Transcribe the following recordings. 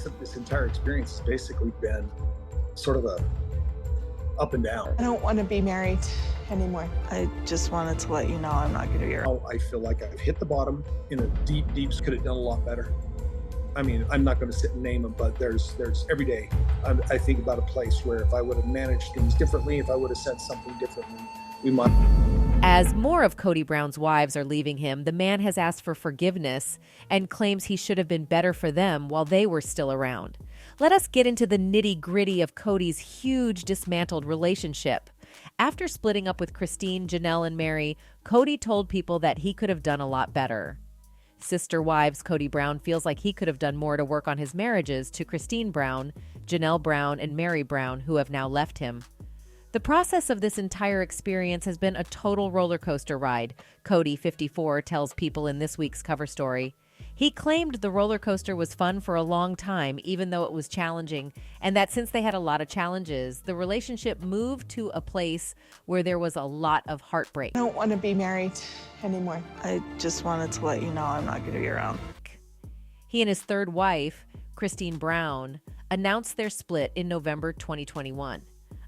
this entire experience has basically been sort of a up and down. I don't want to be married anymore. I just wanted to let you know I'm not going to be around. Now I feel like I've hit the bottom in a deep, could have done a lot better. I mean, I'm not going to sit and name them, but there's every day I think about a place where if I would have managed things differently, if I would have said something differently, we might. As more of Kody Brown's wives are leaving him, the man has asked for forgiveness and claims he should have been better for them while they were still around. Let us get into the nitty-gritty of Kody's huge dismantled relationship. After splitting up with Christine, Janelle, and Meri, Kody told people that he could have done a lot better. Sister wives Kody Brown feels like he could have done more to work on his marriages to Christine Brown, Janelle Brown, and Meri Brown, who have now left him. The process of this entire experience has been a total roller coaster ride, Kody, 54, tells people in this week's cover story. He claimed the roller coaster was fun for a long time, even though it was challenging, and that since they had a lot of challenges, the relationship moved to a place where there was a lot of heartbreak. I don't want to be married anymore. I just wanted to let you know I'm not going to be around. He and his third wife, Christine Brown, announced their split in November 2021.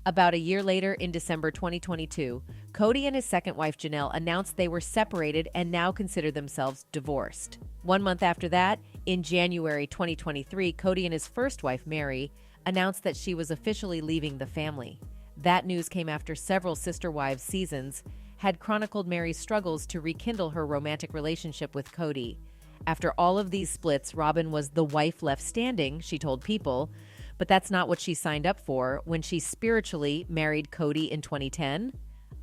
About a year later, in December 2022, Kody and his second wife, Janelle, announced they were separated and now consider themselves divorced. 1 month after that, in January 2023, Kody and his first wife, Meri, announced that she was officially leaving the family. That news came after several Sister Wives seasons had chronicled Meri's struggles to rekindle her romantic relationship with Kody. After all of these splits, Robin was the wife left standing, she told People, but that's not what she signed up for when she spiritually married Kody in 2010.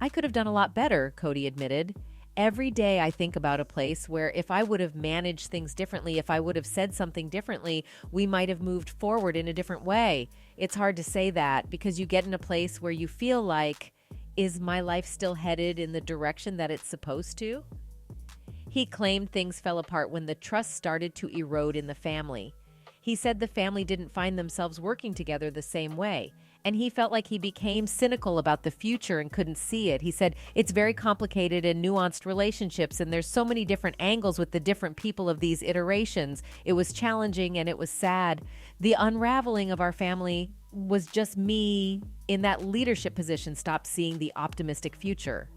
I could have done a lot better, Kody admitted. Every day I think about a place where if I would have managed things differently, if I would have said something differently, we might have moved forward in a different way. It's hard to say that because you get in a place where you feel like, is my life still headed in the direction that it's supposed to? He claimed things fell apart when the trust started to erode in the family. He said the family didn't find themselves working together the same way, and he felt like he became cynical about the future and couldn't see it. He said, it's very complicated and nuanced relationships, and there's so many different angles with the different people of these iterations. It was challenging and it was sad. The unraveling of our family was just me in that leadership position stopped seeing the optimistic future.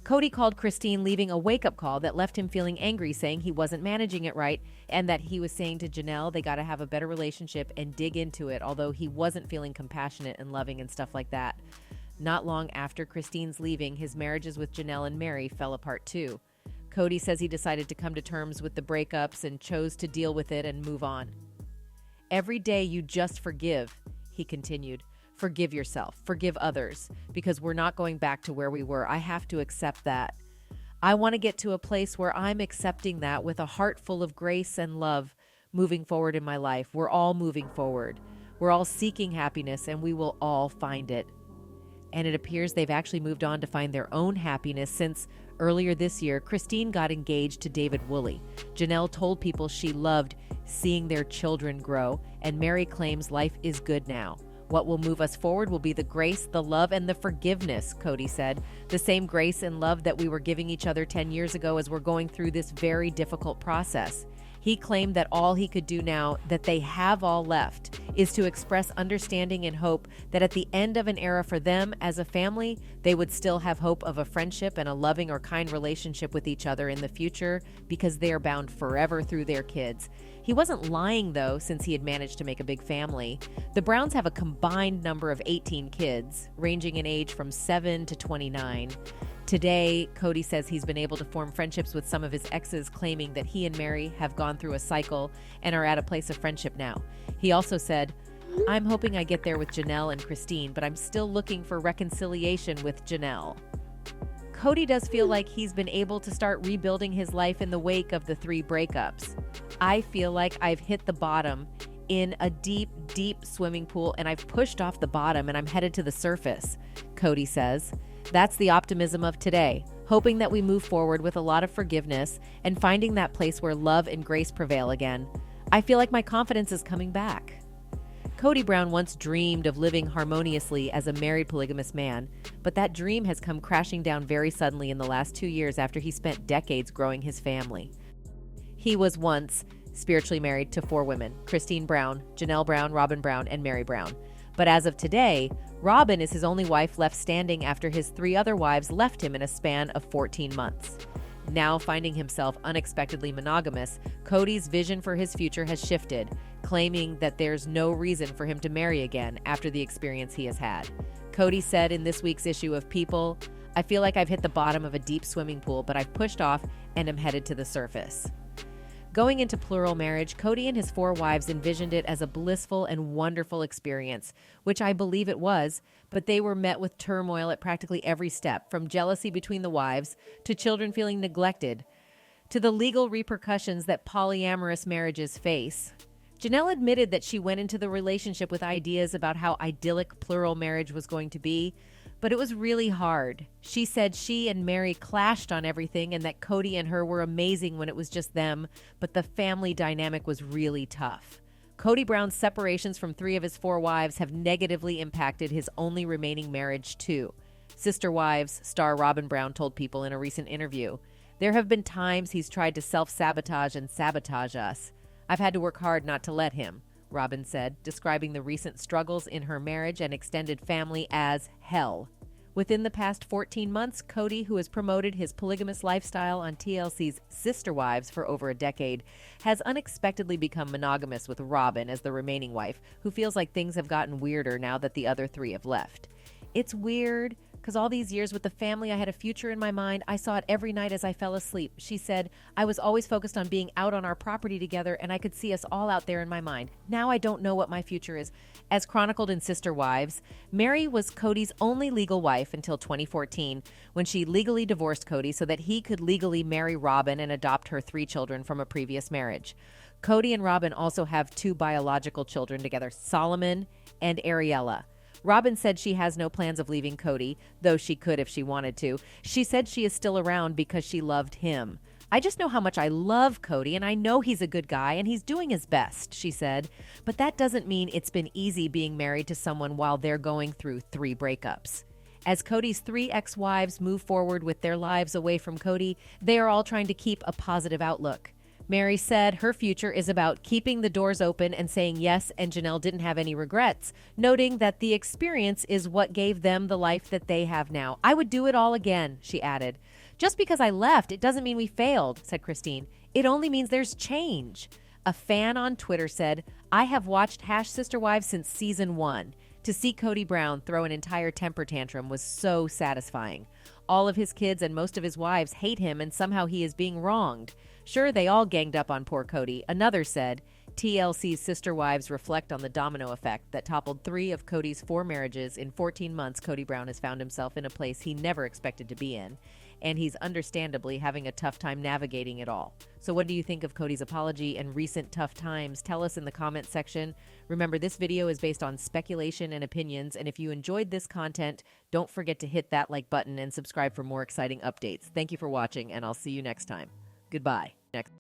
Kody called Christine leaving a wake-up call that left him feeling angry, saying he wasn't managing it right, and that he was saying to Janelle they got to have a better relationship and dig into it, although he wasn't feeling compassionate and loving and stuff like that. Not long after Christine's leaving, his marriages with Janelle and Meri fell apart too. Kody says he decided to come to terms with the breakups and chose to deal with it and move on. Every day you just forgive, he continued. Forgive yourself, forgive others, because we're not going back to where we were. I have to accept that. I want to get to a place where I'm accepting that with a heart full of grace and love moving forward in my life. We're all moving forward. We're all seeking happiness, and we will all find it. And it appears they've actually moved on to find their own happiness since earlier this year, Christine got engaged to David Woolley. Janelle told People she loved seeing their children grow, and Meri claims life is good now. What will move us forward will be the grace, the love, and the forgiveness, Kody said. The same grace and love that we were giving each other 10 years ago as we're going through this very difficult process. He claimed that all he could do now, that they have all left, is to express understanding and hope that at the end of an era for them as a family, they would still have hope of a friendship and a loving or kind relationship with each other in the future because they are bound forever through their kids. He wasn't lying, though, since he had managed to make a big family. The Browns have a combined number of 18 kids, ranging in age from 7 to 29. Today, Kody says he's been able to form friendships with some of his exes, claiming that he and Meri have gone through a cycle and are at a place of friendship now. He also said, I'm hoping I get there with Janelle and Christine, but I'm still looking for reconciliation with Janelle. Kody does feel like he's been able to start rebuilding his life in the wake of the 3 breakups. I feel like I've hit the bottom in a deep, deep swimming pool, and I've pushed off the bottom and I'm headed to the surface, Kody says. That's the optimism of today, hoping that we move forward with a lot of forgiveness and finding that place where love and grace prevail again. I feel like my confidence is coming back. Kody Brown once dreamed of living harmoniously as a married polygamous man, but that dream has come crashing down very suddenly in the last 2 years after he spent decades growing his family. He was once spiritually married to 4 women: Christine Brown, Janelle Brown, Robin Brown, and Meri Brown. But as of today, Robin is his only wife left standing after his 3 other wives left him in a span of 14 months. Now finding himself unexpectedly monogamous, Kody's vision for his future has shifted, claiming that there's no reason for him to marry again after the experience he has had. Kody said in this week's issue of People, "I feel like I've hit the bottom of a deep swimming pool, but I've pushed off and am headed to the surface." Going into plural marriage, Kody and his 4 wives envisioned it as a blissful and wonderful experience, which I believe it was, but they were met with turmoil at practically every step, from jealousy between the wives, to children feeling neglected, to the legal repercussions that polyamorous marriages face. Janelle admitted that she went into the relationship with ideas about how idyllic plural marriage was going to be, but it was really hard. She said she and Meri clashed on everything and that Kody and her were amazing when it was just them, but the family dynamic was really tough. Kody Brown's separations from 3 of his 4 wives have negatively impacted his only remaining marriage, too. Sister Wives star Robin Brown told People in a recent interview, "There have been times he's tried to self-sabotage and sabotage us. I've had to work hard not to let him," Robin said, describing the recent struggles in her marriage and extended family as hell. Within the past 14 months, Kody, who has promoted his polygamous lifestyle on TLC's Sister Wives for over a decade, has unexpectedly become monogamous with Robin as the remaining wife, who feels like things have gotten weirder now that the other 3 have left. "It's weird, because all these years with the family, I had a future in my mind. I saw it every night as I fell asleep," she said. "I was always focused on being out on our property together, and I could see us all out there in my mind. Now I don't know what my future is." As chronicled in Sister Wives, Meri was Kody's only legal wife until 2014, when she legally divorced Kody so that he could legally marry Robin and adopt her 3 children from a previous marriage. Kody and Robin also have 2 biological children together, Solomon and Ariella. Robin said she has no plans of leaving Kody, though she could if she wanted to. She said she is still around because she loved him. "I just know how much I love Kody, and I know he's a good guy, and he's doing his best," she said. But that doesn't mean it's been easy being married to someone while they're going through 3 breakups. As Kody's 3 ex-wives move forward with their lives away from Kody, they are all trying to keep a positive outlook. Meri said her future is about keeping the doors open and saying yes, and Janelle didn't have any regrets, noting that the experience is what gave them the life that they have now. "I would do it all again," she added. "Just because I left, it doesn't mean we failed," said Christine. "It only means there's change." A fan on Twitter said, "I have watched Sister Wives since season 1. To see Kody Brown throw an entire temper tantrum was so satisfying. All of his kids and most of his wives hate him, and somehow he is being wronged. Sure, they all ganged up on poor Kody." Another said, "TLC's Sister Wives reflect on the domino effect that toppled 3 of Kody's 4 marriages. In 14 months, Kody Brown has found himself in a place he never expected to be in, and he's understandably having a tough time navigating it all." So what do you think of Kody's apology and recent tough times? Tell us in the comments section. Remember, this video is based on speculation and opinions, and if you enjoyed this content, don't forget to hit that like button and subscribe for more exciting updates. Thank you for watching, and I'll see you next time. Goodbye.